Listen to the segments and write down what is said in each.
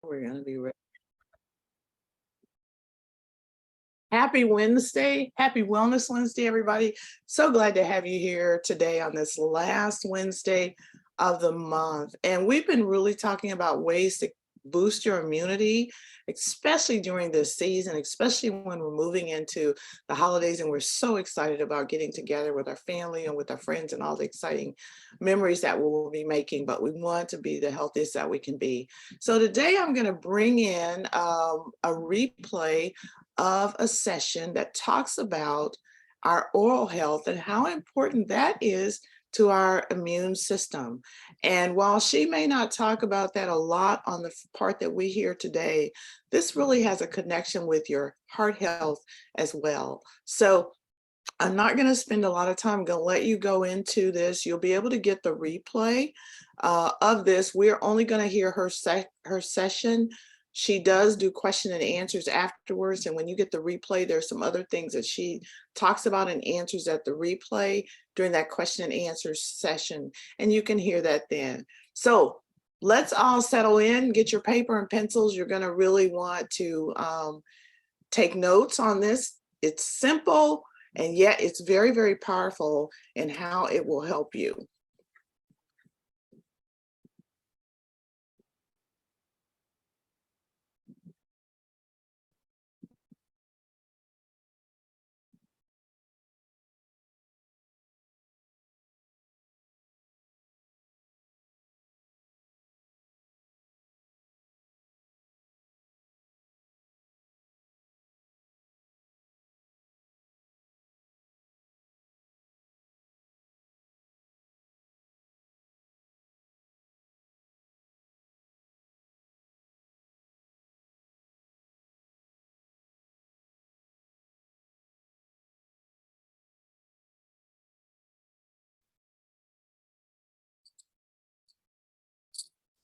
We're gonna be ready. Happy Wednesday. Happy Wellness Wednesday, everybody. So glad to have you here today on this last Wednesday of the month. And we've been really talking about ways to boost your immunity, especially during this season, especially when we're moving into the holidays and we're so excited about getting together with our family and with our friends and all the exciting memories that we'll be making, but we want to be the healthiest that we can be. So today I'm going to bring in a replay of a session that talks about our oral health and how important that is to our immune system. And while she may not talk about that a lot on the part that we hear today, this really has a connection with your heart health as well. So I'm not going to spend a lot of time. I'm going to let you go into this. You'll be able to get the replay of this. We're only going to hear her session. She does do question and answers afterwards. And when you get the replay, there's some other things that she talks about and answers at the replay during that question and answer session. And you can hear that then. So let's all settle in, get your paper and pencils. You're going to really want to take notes on this. It's simple, and yet it's very, very powerful in how it will help you.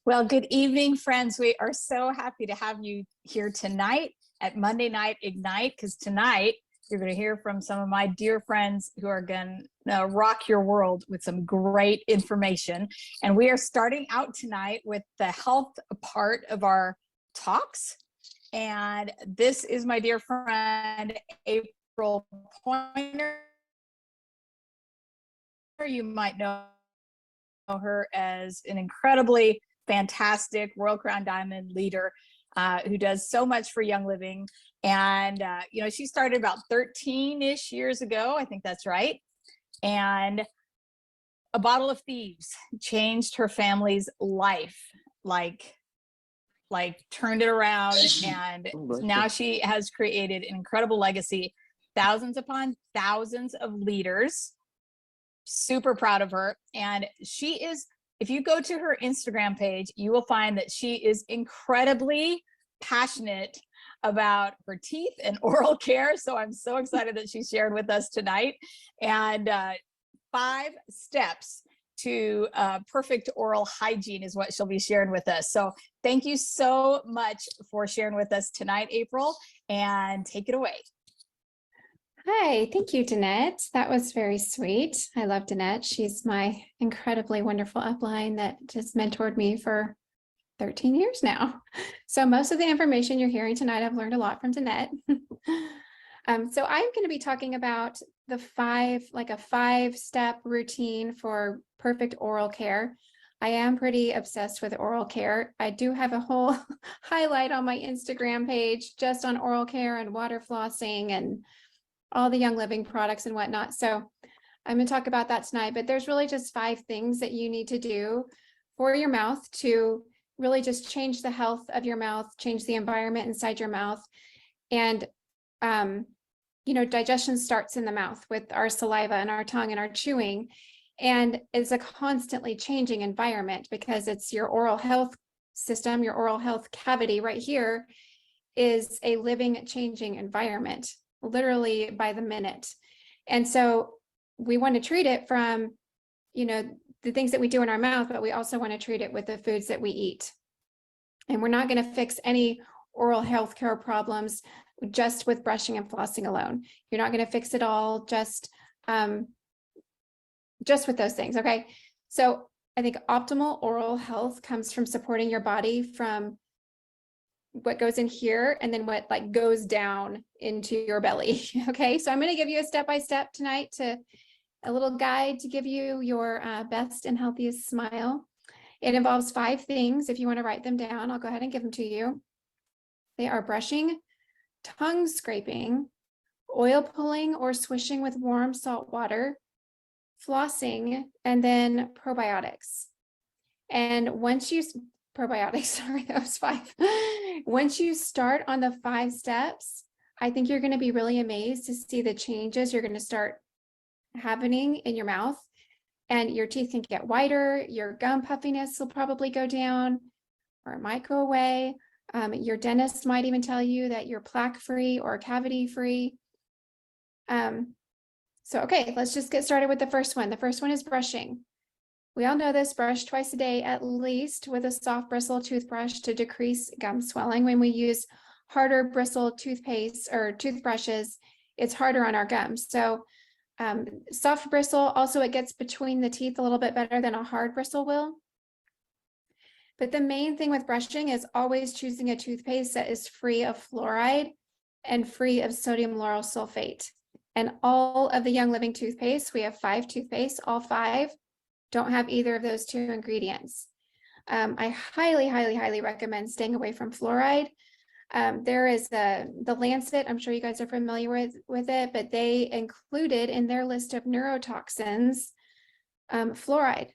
Well, good evening, friends. We are so happy to have you here tonight at Monday Night Ignite, because tonight you're going to hear from some of my dear friends who are going to rock your world with some great information. And we are starting out tonight with the health part of our talks. And this is my dear friend, April Pointer. You might know her as an incredibly fantastic Royal Crown Diamond leader who does so much for Young Living. And, you know, she started about 13-ish years ago. I think that's right. And a bottle of thieves changed her family's life, like turned it around. And now she has created an incredible legacy, thousands upon thousands of leaders. Super proud of her. And she is, if you go to her Instagram page, you will find that she is incredibly passionate about her teeth and oral care. So I'm so excited that she shared with us tonight. And 5 steps to perfect oral hygiene is what she'll be sharing with us. So thank you so much for sharing with us tonight, April, and take it away. Hi, thank you, Danette. That was very sweet. I love Danette. She's my incredibly wonderful upline that just mentored me for 13 years now. So most of the information you're hearing tonight, I've learned a lot from Danette. So I'm going to be talking about the 5-step routine for perfect oral care. I am pretty obsessed with oral care. I do have a whole highlight on my Instagram page just on oral care and water flossing and all the Young Living products and whatnot. So I'm going to talk about that tonight, but there's really just 5 things that you need to do for your mouth to really just change the health of your mouth, change the environment inside your mouth. And, you know, digestion starts in the mouth with our saliva and our tongue and our chewing. And it's a constantly changing environment because it's your oral health system, your oral health cavity right here is a living, changing environment, literally by the minute. And so we want to treat it from, you know, the things that we do in our mouth, but we also want to treat it with the foods that we eat. And we're not going to fix any oral health care problems just with brushing and flossing alone. You're not going to fix it all just with those things. Okay. So I think optimal oral health comes from supporting your body from what goes in here and then what like goes down into your belly. Okay, so I'm going to give you a step-by-step tonight, to a little guide to give you your best and healthiest smile. It involves 5 things. If you want to write them down, I'll go ahead and give them to you. They are brushing, tongue scraping, oil pulling or swishing with warm salt water, flossing, and then probiotics. And once you probiotics, sorry, that was 5. Once you start on the 5 steps, I think you're going to be really amazed to see the changes you're going to start happening in your mouth, and your teeth can get whiter. Your gum puffiness will probably go down, or it might go away. Your dentist might even tell you that you're plaque free or cavity free. So, okay, let's just get started with the first one. The first one is brushing. We all know this: brush twice a day at least with a soft bristle toothbrush to decrease gum swelling. When we use harder bristle toothpaste or toothbrushes, it's harder on our gums. So soft bristle, also it gets between the teeth a little bit better than a hard bristle will. But the main thing with brushing is always choosing a toothpaste that is free of fluoride and free of sodium lauryl sulfate. And all of the Young Living toothpaste, we have 5 toothpaste, all 5 don't have either of those 2 ingredients. I highly, highly, highly recommend staying away from fluoride. There is the Lancet, I'm sure you guys are familiar with it, but they included in their list of neurotoxins fluoride,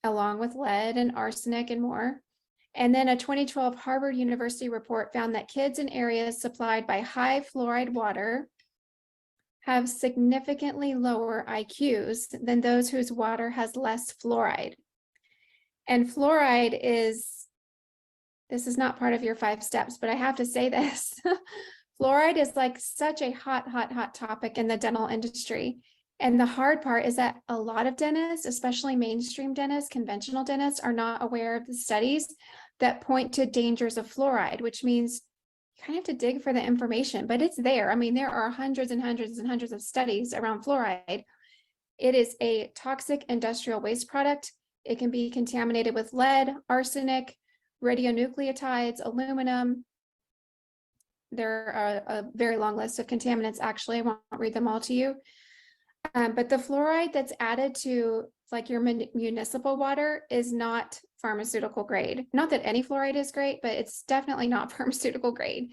along with lead and arsenic and more. And then a 2012 Harvard University report found that kids in areas supplied by high fluoride water have significantly lower IQs than those whose water has less fluoride. And fluoride is, this is not part of your 5 steps, but I have to say this. Fluoride is like such a hot, hot, hot topic in the dental industry. And the hard part is that a lot of dentists, especially mainstream dentists, conventional dentists, are not aware of the studies that point to dangers of fluoride, which means you kind of have to dig for the information, but it's there. I mean, there are hundreds and hundreds and hundreds of studies around fluoride. It is a toxic industrial waste product. It can be contaminated with lead, arsenic, radionuclides, aluminum. There are a very long list of contaminants, actually. I won't read them all to you. But the fluoride that's added to like your municipal water is not pharmaceutical grade. Not that any fluoride is great, but it's definitely not pharmaceutical grade.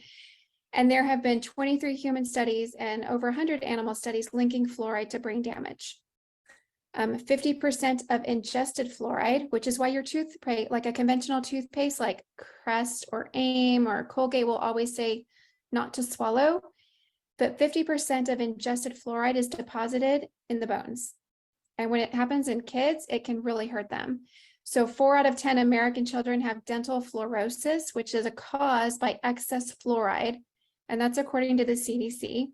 And there have been 23 human studies and over 100 animal studies linking fluoride to brain damage. 50% of ingested fluoride, which is why your toothpaste, like a conventional toothpaste like Crest or Aim or Colgate, will always say not to swallow. But 50% of ingested fluoride is deposited in the bones. And when it happens in kids, it can really hurt them. So 4 out of 10 American children have dental fluorosis, which is a cause by excess fluoride. And that's according to the CDC.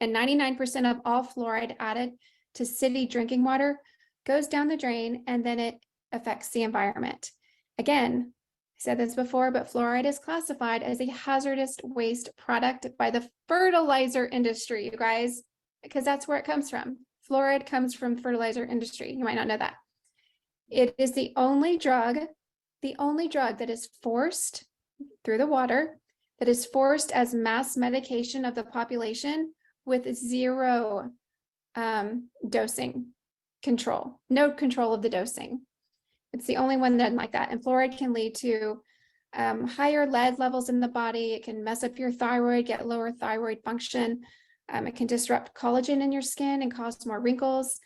And 99% of all fluoride added to city drinking water goes down the drain, and then it affects the environment. Again, I said this before, but fluoride is classified as a hazardous waste product by the fertilizer industry, you guys, because that's where it comes from. Fluoride comes from the fertilizer industry. You might not know that. It is the only drug that is forced through the water, that is forced as mass medication of the population with 0 dosing control, no control of the dosing. It's the only one done like that. And fluoride can lead to higher lead levels in the body. It can mess up your thyroid, get lower thyroid function. It can disrupt collagen in your skin and cause more wrinkles,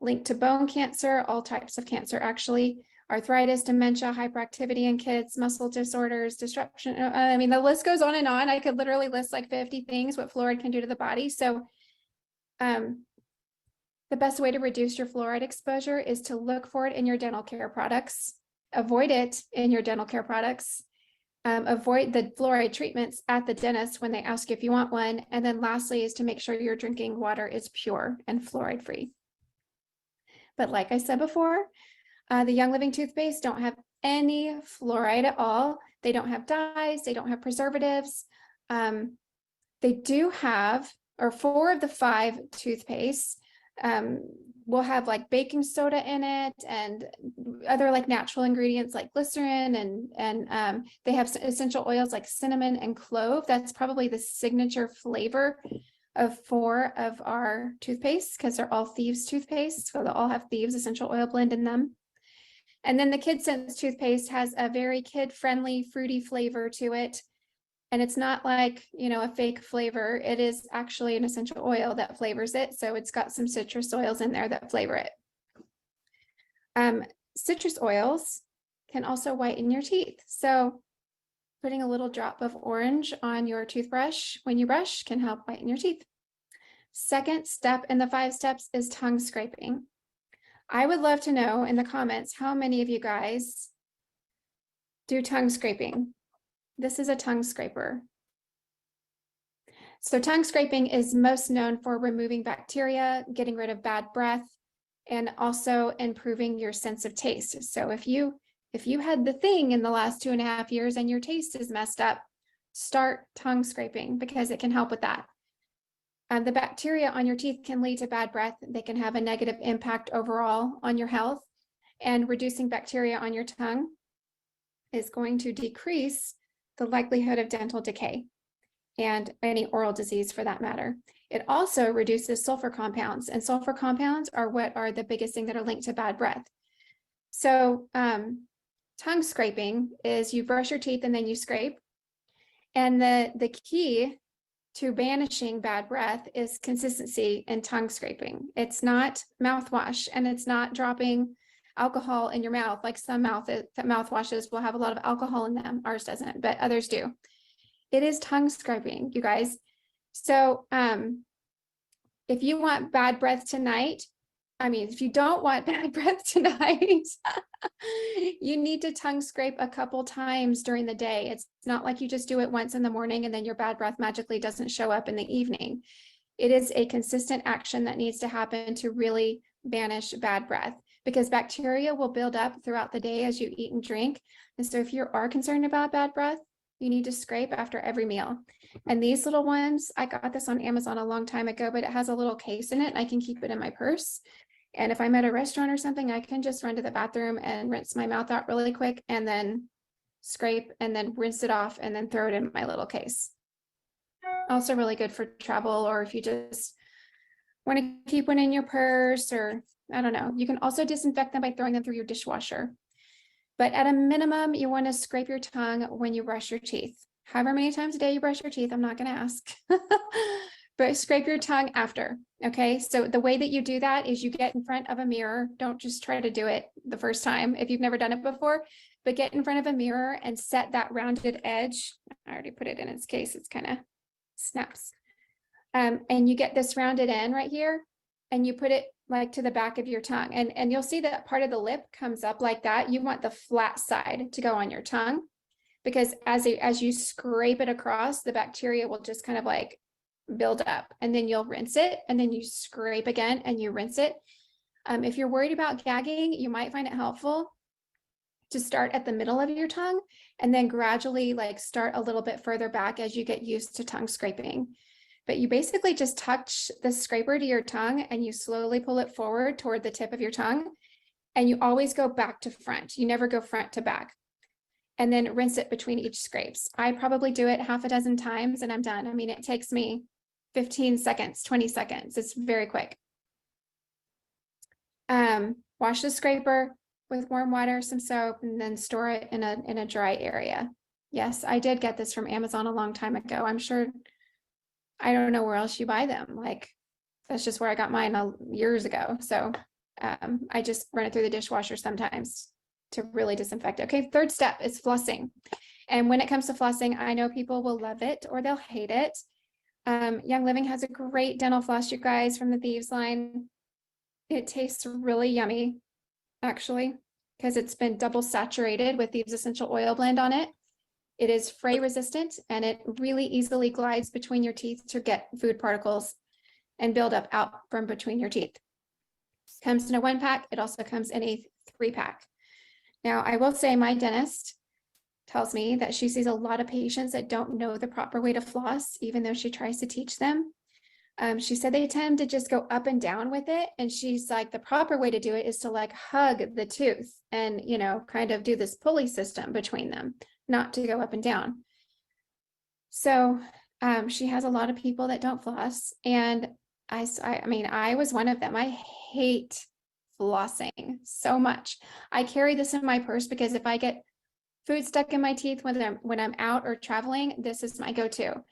linked to bone cancer, all types of cancer actually, arthritis, dementia, hyperactivity in kids, muscle disorders, disruption. I mean, the list goes on and on. I could literally list like 50 things what fluoride can do to the body. So the best way to reduce your fluoride exposure is to look for it in your dental care products, avoid it in your dental care products, avoid the fluoride treatments at the dentist when they ask you if you want one. And then lastly is to make sure your drinking water is pure and fluoride free. But like I said before, the Young Living toothpaste don't have any fluoride at all. They don't have dyes, they don't have preservatives. They do have, or 4 of the 5 toothpastes Will have like baking soda in it and other like natural ingredients like glycerin, and they have essential oils like cinnamon and clove. That's probably the signature flavor of 4 of our toothpaste, because they're all Thieves toothpaste, so they all have Thieves essential oil blend in them. And then the Kid Sense toothpaste has a very kid-friendly, fruity flavor to it. And it's not like, a fake flavor. It is actually an essential oil that flavors it. So it's got some citrus oils in there that flavor it. Citrus oils can also whiten your teeth. So putting a little drop of orange on your toothbrush when you brush can help whiten your teeth. Second step in the 5 steps is tongue scraping. I would love to know in the comments how many of you guys do tongue scraping. This is a tongue scraper. So tongue scraping is most known for removing bacteria, getting rid of bad breath, and also improving your sense of taste. So if you had the thing in the last 2.5 years and your taste is messed up, start tongue scraping because it can help with that. The bacteria on your teeth can lead to bad breath. They can have a negative impact overall on your health, and reducing bacteria on your tongue is going to decrease the likelihood of dental decay and any oral disease for that matter. It also reduces sulfur compounds, and sulfur compounds are what are the biggest thing that are linked to bad breath. So tongue scraping is you brush your teeth and then you scrape. And the key to banishing bad breath is consistency in tongue scraping. It's not mouthwash, and it's not dropping alcohol in your mouth. Like some mouthwashes will have a lot of alcohol in them. Ours doesn't, but others do. It is tongue scraping, you guys. So if you want bad breath tonight, if you don't want bad breath tonight, you need to tongue scrape a couple times during the day. It's not like you just do it once in the morning and then your bad breath magically doesn't show up in the evening. It is a consistent action that needs to happen to really banish bad breath, because bacteria will build up throughout the day as you eat and drink. And so if you are concerned about bad breath, you need to scrape after every meal. And these little ones, I got this on Amazon a long time ago, but it has a little case in it and I can keep it in my purse. And if I'm at a restaurant or something, I can just run to the bathroom and rinse my mouth out really quick and then scrape and then rinse it off and then throw it in my little case. Also really good for travel, or if you just want to keep one in your purse, or I don't know. You can also disinfect them by throwing them through your dishwasher. But at a minimum, you want to scrape your tongue when you brush your teeth. However many times a day you brush your teeth, I'm not going to ask. But scrape your tongue after, okay? So the way that you do that is you get in front of a mirror. Don't just try to do it the first time if you've never done it before, but get in front of a mirror and set that rounded edge. I already put it in its case. It's kind of snaps. And you get this rounded end right here, and you put it like to the back of your tongue. And you'll see that part of the lip comes up like that. You want the flat side to go on your tongue, because as you scrape it across, the bacteria will just kind of like build up, and then you'll rinse it, and then you scrape again and you rinse it. If you're worried about gagging, you might find it helpful to start at the middle of your tongue and then gradually like start a little bit further back as you get used to tongue scraping. But you basically just touch the scraper to your tongue and you slowly pull it forward toward the tip of your tongue, and you always go back to front. You never go front to back. And then rinse it between each scrapes. I probably do it half a dozen times and I'm done. It takes me 15 seconds, 20 seconds. It's very quick. Wash the scraper with warm water, some soap, and then store it in a dry area. Yes, I did get this from Amazon a long time ago. I'm sure, I don't know where else you buy them. Like, that's just where I got mine years ago. So I just run it through the dishwasher sometimes to really disinfect it. Okay, third step is flossing. And when it comes to flossing, I know people will love it or they'll hate it. Young Living has a great dental floss, you guys, from the Thieves line. It tastes really yummy, actually, because it's been double saturated with Thieves essential oil blend on it. It is fray resistant, and it really easily glides between your teeth to get food particles and build up out from between your teeth. Comes in a 1-pack. It also comes in a 3-pack. Now, I will say my dentist tells me that she sees a lot of patients that don't know the proper way to floss, even though she tries to teach them. She said they tend to just go up and down with it. And she's like, the proper way to do it is to like hug the tooth and, you know, kind of do this pulley system between them, not to go up and down. So she has a lot of people that don't floss. And I mean, I was one of them. I hate flossing so much. I carry this in my purse because if I get food stuck in my teeth when I'm out or traveling, this is my go-to.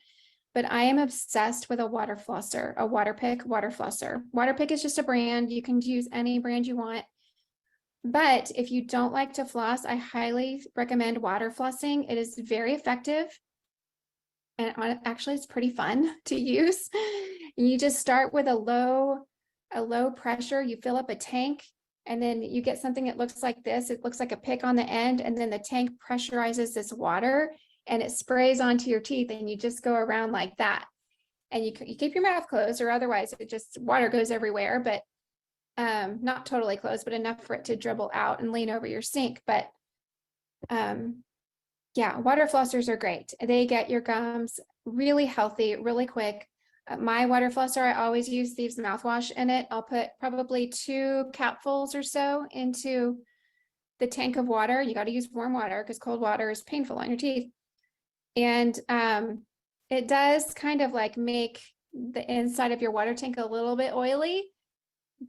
But I am obsessed with a water flosser, a Waterpik water flosser. Waterpik is just a brand. You can use any brand you want. But if you don't like to floss, I highly recommend water flossing. It is very effective. And actually, it's pretty fun to use. You just start with a low pressure. You fill up a tank, and then you get something that looks like this. It looks like a pick on the end, and then the tank pressurizes this water and it sprays onto your teeth, and you just go around like that. And you keep your mouth closed, or otherwise it just water goes everywhere, but not totally closed, but enough for it to dribble out and lean over your sink. But yeah, water flossers are great. They get your gums really healthy, really quick. My water flosser, I always use Thieves mouthwash in it. I'll put probably 2 capfuls or so into the tank of water. You got to use warm water because cold water is painful on your teeth. And it does kind of like make the inside of your water tank a little bit oily,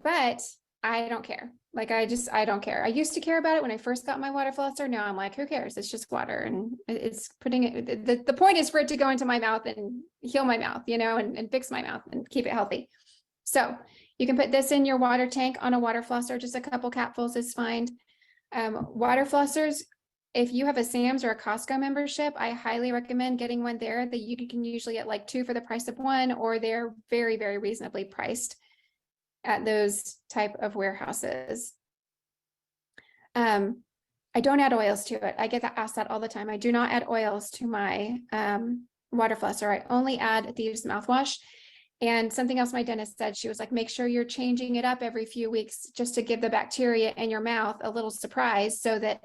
but I don't care. Like, I don't care. I used to care about it when I first got my water flosser. Now I'm like, who cares? It's just water. And it's putting it, the point is for it to go into my mouth and heal my mouth, you know, and fix my mouth and keep it healthy. So you can put this in your water tank on a water flosser. Just a couple capfuls is fine. Water flossers, if you have a Sam's or a Costco membership, I highly recommend getting one there. That you can usually get like 2 for the price of 1, or they're very, very reasonably priced at those type of warehouses. I don't add oils to it. I get asked that all the time. I do not add oils to my water flosser. I only add Thieves mouthwash. And something else my dentist said, she was like, make sure you're changing it up every few weeks just to give the bacteria in your mouth a little surprise, so that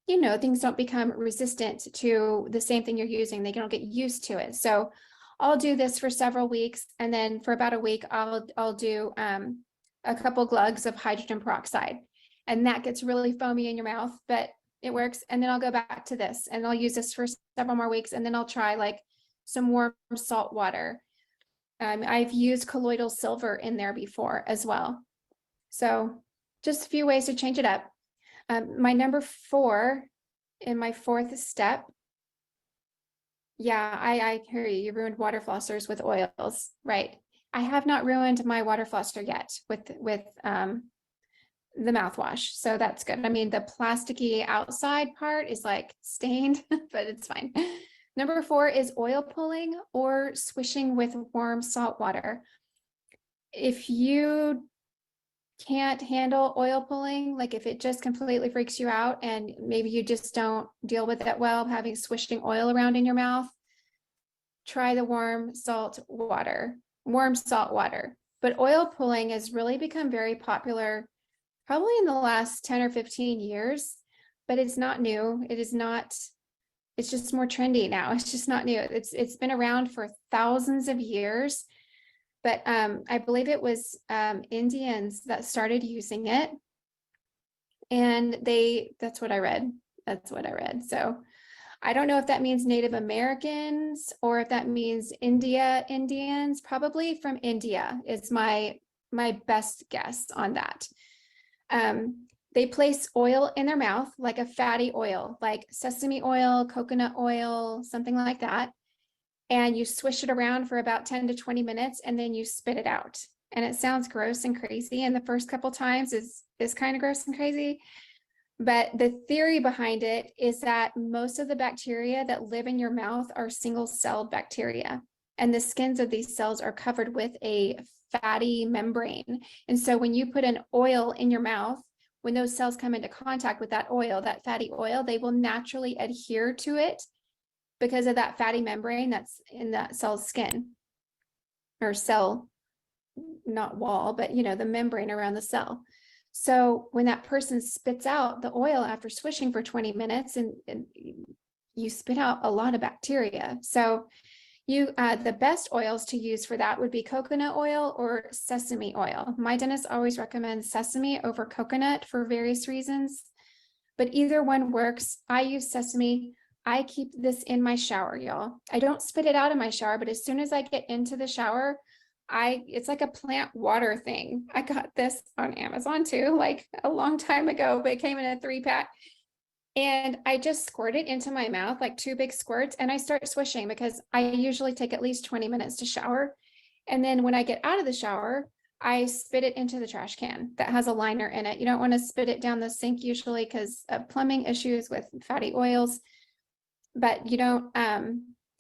you know, things don't become resistant to the same thing you're using. They don't get used to it. So I'll do this for several weeks, and then for about a week, I'll do a couple glugs of hydrogen peroxide, and that gets really foamy in your mouth, but it works. And then I'll go back to this, and I'll use this for several more weeks, and then I'll try like some warm salt water. I've used colloidal silver in there before as well. So just a few ways to change it up. My number 4 in my 4th step. Yeah, I hear you. You ruined water flossers with oils, right? I have not ruined my water flosser yet with the mouthwash, so that's good. I mean, the plasticky outside part is like stained, but it's fine. Number 4 is oil pulling or swishing with warm salt water. If you can't handle oil pulling, like if it just completely freaks you out and maybe you just don't deal with it well, having swishing oil around in your mouth, try the warm salt water. But oil pulling has really become very popular probably in the last 10 or 15 years, but it's not new. It's just more trendy now. It's just not new. It's been around for thousands of years. But I believe it was Indians that started using it. And that's what I read. So I don't know if that means Native Americans or if that means Indians, probably from India is my best guess on that. They place oil in their mouth, like a fatty oil, like sesame oil, coconut oil, something like that. And you swish it around for about 10 to 20 minutes, and then you spit it out. And it sounds gross and crazy. And the first couple times is kind of gross and crazy. But the theory behind it is that most of the bacteria that live in your mouth are single-celled bacteria. And the skins of these cells are covered with a fatty membrane. And so when you put an oil in your mouth, when those cells come into contact with that oil, that fatty oil, they will naturally adhere to it because of that fatty membrane that's in that cell's skin, or cell, not wall, but you know, the membrane around the cell. So when that person spits out the oil after swishing for 20 minutes, and you spit out a lot of bacteria. So The best oils to use for that would be coconut oil or sesame oil. My dentist always recommends sesame over coconut for various reasons, but either one works. I use sesame. I keep this in my shower, y'all. I don't spit it out in my shower, but as soon as I get into the shower, it's like a plant water thing. I got this on Amazon too, like a long time ago, but it came in a 3-pack. And I just squirt it into my mouth, like 2 big squirts, and I start swishing because I usually take at least 20 minutes to shower. And then when I get out of the shower, I spit it into the trash can that has a liner in it. You don't want to spit it down the sink usually because of plumbing issues with fatty oils. But you don't,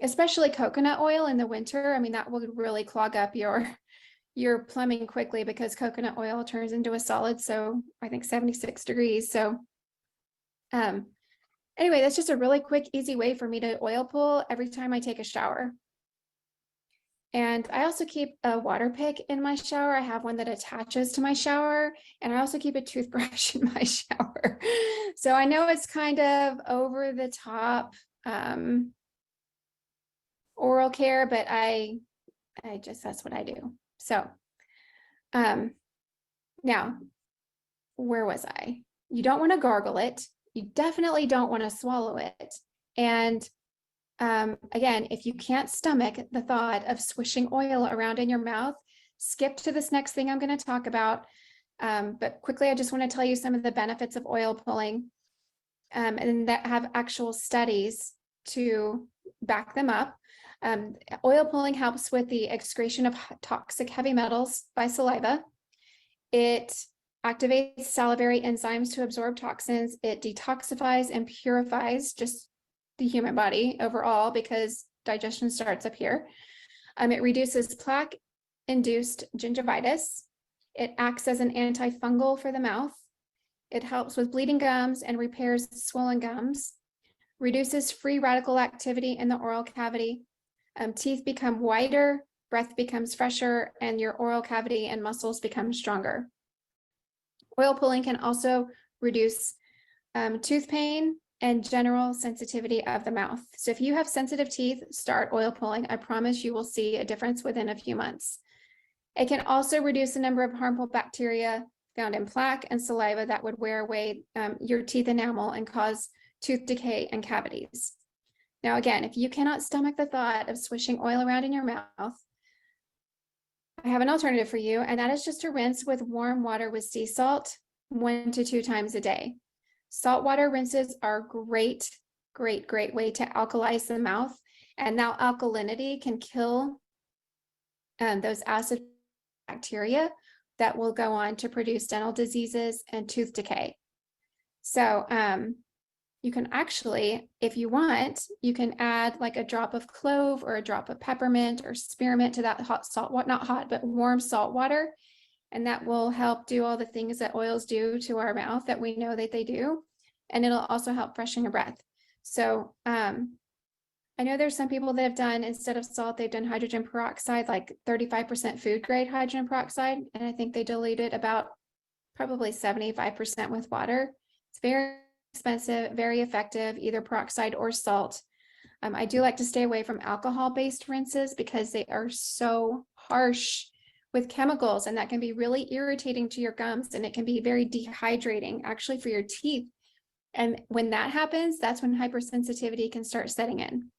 especially coconut oil in the winter. I mean, that will really clog up your plumbing quickly because coconut oil turns into a solid. So I think 76 degrees. So anyway, that's just a really quick, easy way for me to oil pull every time I take a shower. And I also keep a water pick in my shower. I have one that attaches to my shower, and I also keep a toothbrush in my shower. So I know it's kind of over the top oral care, but I just, that's what I do. So now, where was I? You don't want to gargle it. You definitely don't want to swallow it. And again, if you can't stomach the thought of swishing oil around in your mouth, skip to this next thing I'm going to talk about. But quickly, I just want to tell you some of the benefits of oil pulling and that have actual studies to back them up. Oil pulling helps with the excretion of toxic heavy metals by saliva. It activates salivary enzymes to absorb toxins. It detoxifies and purifies just the human body overall because digestion starts up here. It reduces plaque-induced gingivitis. It acts as an antifungal for the mouth. It helps with bleeding gums and repairs swollen gums. Reduces free radical activity in the oral cavity. Teeth become whiter, breath becomes fresher, and your oral cavity and muscles become stronger. Oil pulling can also reduce tooth pain and general sensitivity of the mouth. So if you have sensitive teeth, start oil pulling. I promise you will see a difference within a few months. It can also reduce the number of harmful bacteria found in plaque and saliva that would wear away your teeth enamel and cause tooth decay and cavities. Now, again, if you cannot stomach the thought of swishing oil around in your mouth, I have an alternative for you, and that is just to rinse with warm water with sea salt 1 to 2 times a day. Saltwater rinses are great way to alkalize the mouth, and now alkalinity can kill those acid bacteria that will go on to produce dental diseases and tooth decay. So you can actually, if you want, you can add like a drop of clove or a drop of peppermint or spearmint to that hot salt, not hot, but warm salt water. And that will help do all the things that oils do to our mouth that we know that they do. And it'll also help freshen your breath. So I know there's some people that have done, instead of salt, they've done hydrogen peroxide, like 35% food grade hydrogen peroxide. And I think they diluted about probably 75% with water. It's very expensive, very effective, either peroxide or salt. I do like to stay away from alcohol-based rinses because they are so harsh with chemicals, and that can be really irritating to your gums, and it can be very dehydrating actually for your teeth. And when that happens, that's when hypersensitivity can start setting in.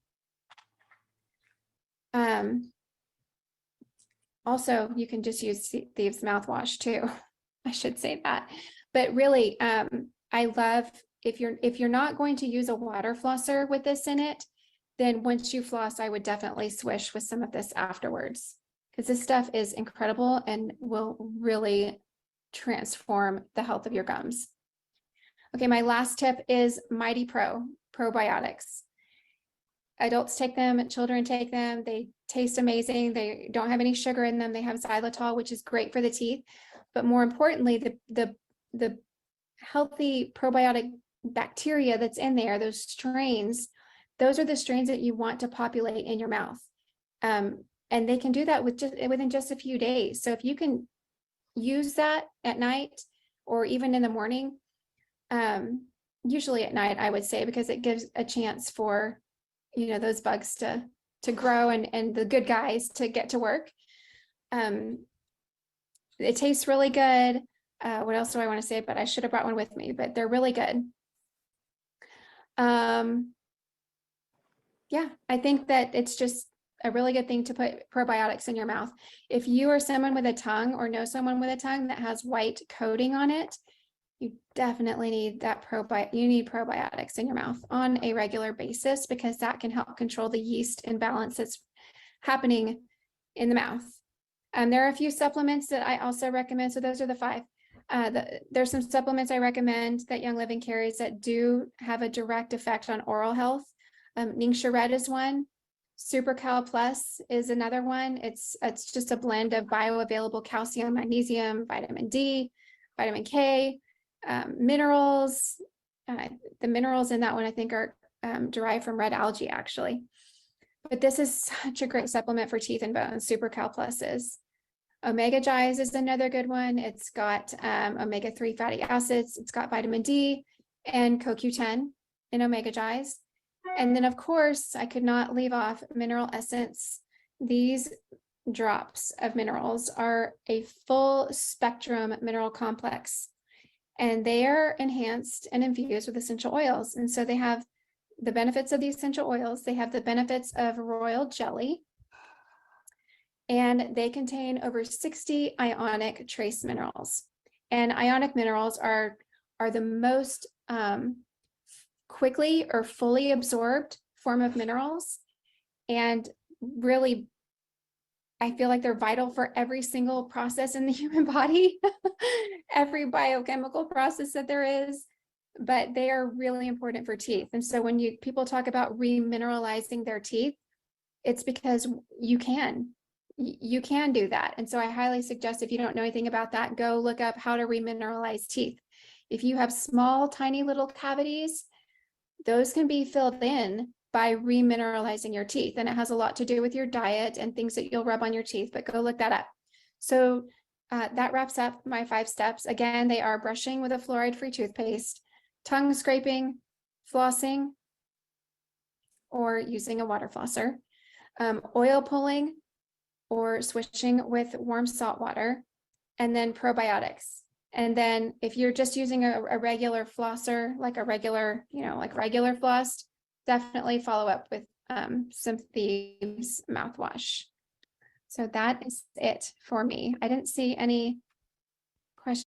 Also, you can just use Thieves mouthwash too. I should say that. But really, I love, if you're not going to use a water flosser with this in it, then once you floss, I would definitely swish with some of this afterwards, because this stuff is incredible and will really transform the health of your gums. Okay, my last tip is Mighty Pro probiotics. Adults take them, children take them. They taste amazing. They don't have any sugar in them. They have xylitol, which is great for the teeth. But more importantly, the healthy probiotic bacteria that's in there, those strains, those are the strains that you want to populate in your mouth. And they can do that within just a few days. So if you can use that at night or even in the morning, usually at night, I would say, because it gives a chance for, those bugs to to grow and the good guys to get to work. It tastes really good. What else do I want to say? But I should have brought one with me, but they're really good. Yeah, I think that it's just a really good thing to put probiotics in your mouth. If you are someone with a tongue or know someone with a tongue that has white coating on it, you definitely need that you need probiotics in your mouth on a regular basis, because that can help control the yeast imbalance that's happening in the mouth. There are a few supplements that I also recommend. So those are the 5. There's some supplements I recommend that Young Living carries that do have a direct effect on oral health. Ningxia Red is one. Super Cal Plus is another one. It's just a blend of bioavailable calcium, magnesium, vitamin D, vitamin K, minerals. The minerals in that one I think are derived from red algae, actually. But this is such a great supplement for teeth and bones. Super Cal Plus is. Omega Gize is another good one. It's got omega-3 fatty acids. It's got vitamin D and CoQ10 in Omega Gize. And then, of course, I could not leave off Mineral Essence. These drops of minerals are a full spectrum mineral complex, and they are enhanced and infused with essential oils. And so they have the benefits of the essential oils. They have the benefits of royal jelly, and they contain over 60 ionic trace minerals. And ionic minerals are the most quickly or fully absorbed form of minerals. And really, I feel like they're vital for every single process in the human body, every biochemical process that there is, but they are really important for teeth. And so when people talk about remineralizing their teeth, it's because you can do that. And so I highly suggest, if you don't know anything about that, go look up how to remineralize teeth. If you have small, tiny little cavities, those can be filled in by remineralizing your teeth. And it has a lot to do with your diet and things that you'll rub on your teeth, but go look that up. So that wraps up my 5 steps. Again, they are brushing with a fluoride-free toothpaste, tongue scraping, flossing, or using a water flosser, oil pulling, or swishing with warm salt water, and then probiotics. And then if you're just using a regular flosser, like a regular, like regular floss, definitely follow up with some Thieves mouthwash. So that is it for me. I didn't see any questions.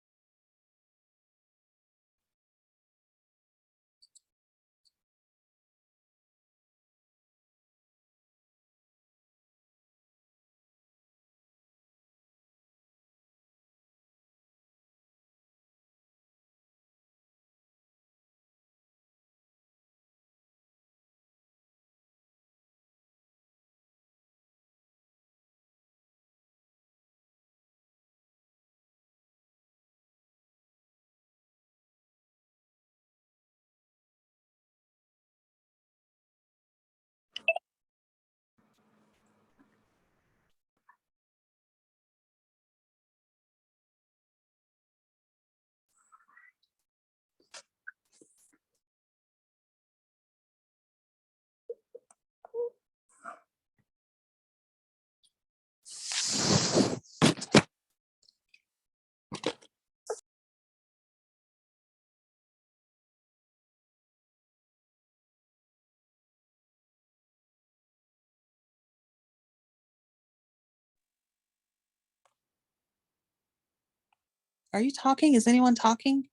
Are you talking? Is anyone talking?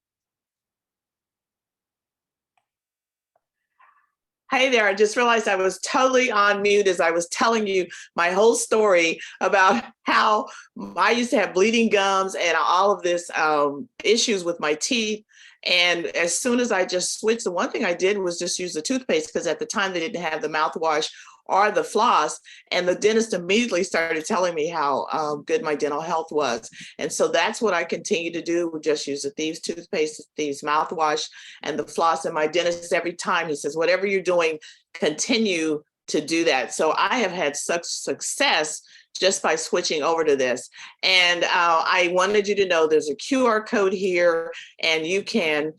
Hey there, I just realized I was totally on mute as I was telling you my whole story about how I used to have bleeding gums and all of this issues with my teeth. And as soon as I just switched, the one thing I did was just use the toothpaste, because at the time they didn't have the mouthwash or the floss. And the dentist immediately started telling me how good my dental health was. And so that's what I continue to do. We just use the Thieves toothpaste, Thieves mouthwash, and the floss. And my dentist, every time he says, whatever you're doing, continue to do that. So I have had such success just by switching over to this. And I wanted you to know there's a QR code here, and you can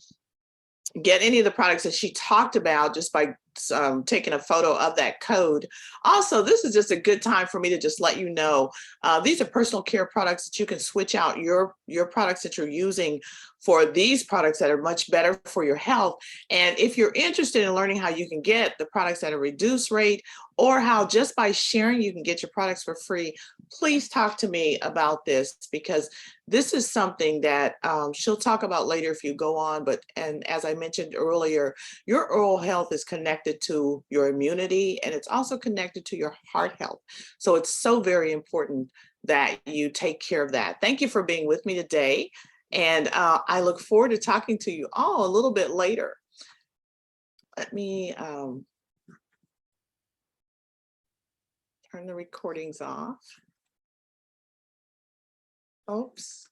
get any of the products that she talked about just by taking a photo of that code. Also, this is just a good time for me to just let you know, these are personal care products that you can switch out your products that you're using for these products that are much better for your health. And if you're interested in learning how you can get the products at a reduced rate, or how just by sharing you can get your products for free, please talk to me about this, because this is something that she'll talk about later if you go on. And as I mentioned earlier, your oral health is connected to your immunity, and it's also connected to your heart health. So it's so very important that you take care of that. Thank you for being with me today. And I look forward to talking to you all a little bit later. Let me turn the recordings off. Oops.